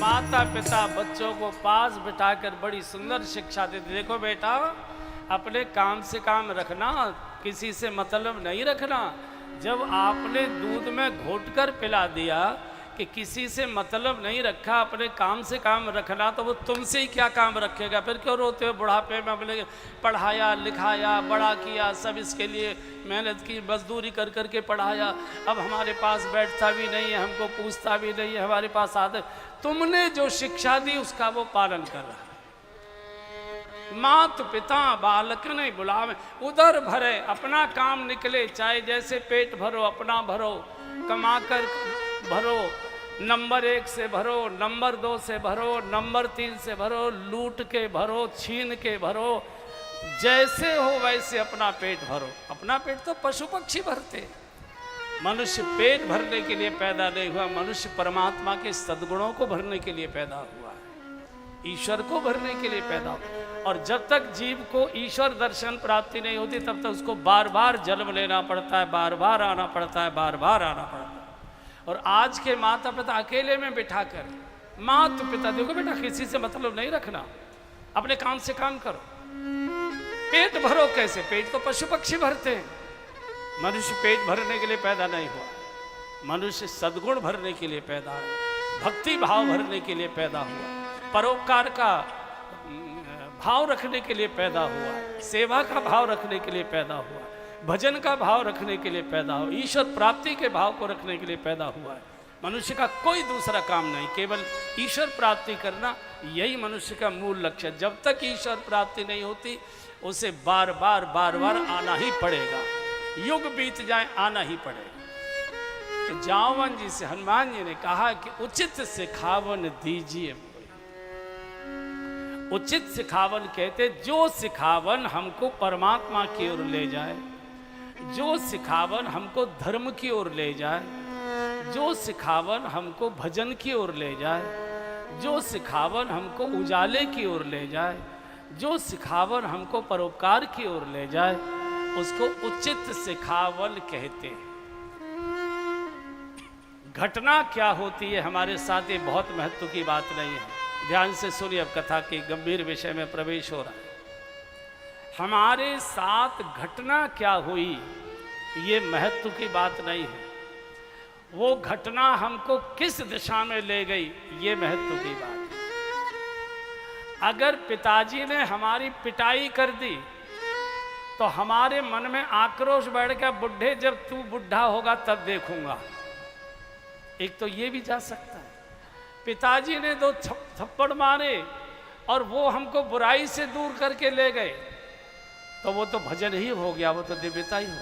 माता पिता बच्चों को पास बिठाकर बड़ी सुंदर शिक्षा देते। देखो बेटा, अपने काम से काम रखना, किसी से मतलब नहीं रखना। जब आपने दूध में घोटकर पिला दिया कि किसी से मतलब नहीं रखा, अपने काम से काम रखना, तो वो तुमसे ही क्या काम रखेगा? फिर क्यों रोते हो? बुढ़ापे में हमने पढ़ाया लिखाया बड़ा किया, सब इसके लिए मेहनत की, मजदूरी कर कर के पढ़ाया, अब हमारे पास बैठता भी नहीं है, हमको पूछता भी नहीं है, हमारे पास आदत। तुमने जो शिक्षा दी उसका वो पालन कर रहा है। मात पिता बालक नहीं बुलावे, उधर भरे अपना काम निकले, चाहे जैसे पेट भरो, अपना भरो, कमा कर भरो, नंबर 1 से भरो, नंबर 2 से भरो, नंबर 3 से भरो, लूट के भरो, छीन के भरो, जैसे हो वैसे अपना पेट भरो। अपना पेट तो पशु पक्षी भरते, मनुष्य पेट भरने के लिए पैदा नहीं हुआ, मनुष्य परमात्मा के सद्गुणों को भरने के लिए पैदा हुआ है, ईश्वर को भरने के लिए पैदा हुआ। और जब तक जीव को ईश्वर दर्शन प्राप्ति नहीं होती, तब तक उसको बार बार जन्म लेना पड़ता है, बार बार आना पड़ता है, बार बार आना पड़ता है। और आज के माता पिता अकेले में बिठाकर, माता पिता देखो बेटा, किसी से मतलब नहीं रखना, अपने काम से काम करो, पेट भरो। कैसे? पेट तो पशु पक्षी भरते हैं, मनुष्य पेट भरने के लिए पैदा नहीं हुआ, मनुष्य सद्गुण भरने के लिए पैदा है, भक्ति भाव भरने के लिए पैदा हुआ, परोपकार का भाव रखने के लिए पैदा हुआ, सेवा का भाव रखने के लिए पैदा हुआ, भजन का भाव रखने के लिए पैदा हुआ, ईश्वर प्राप्ति के भाव को रखने के लिए पैदा हुआ है। मनुष्य का कोई दूसरा काम नहीं, केवल ईश्वर प्राप्ति करना, यही मनुष्य का मूल लक्ष्य है। जब तक ईश्वर प्राप्ति नहीं होती, उसे बार बार आना ही पड़ेगा, युग बीत जाए आना ही पड़ेगा। तो जावन जी से हनुमान जी ने कहा कि उचित सिखावन दीजिए। उचित सिखावन कहते जो सिखावन हमको परमात्मा की ओर ले जाए, जो सिखावन हमको धर्म की ओर ले जाए, जो सिखावन हमको भजन की ओर ले जाए, जो सिखावन हमको उजाले की ओर ले जाए, जो सिखावन हमको परोपकार की ओर ले जाए, उसको उचित सिखावन कहते हैं। घटना क्या होती है हमारे साथ, ये बहुत महत्व की बात नहीं है। ध्यान से सुनिए, अब कथा के गंभीर विषय में प्रवेश हो रहा है। हमारे साथ घटना क्या हुई ये महत्व की बात नहीं है, वो घटना हमको किस दिशा में ले गई ये महत्व की बात है। अगर पिताजी ने हमारी पिटाई कर दी तो हमारे मन में आक्रोश बैठ गया, बुढ़े जब तू बुढ़ा होगा तब देखूंगा। एक तो ये भी जा सकता है, पिताजी ने 2 थप्पड़ मारे और वो हमको बुराई से दूर करके ले गए, तो वो तो भजन ही हो गया, वो तो दिव्यता ही हो।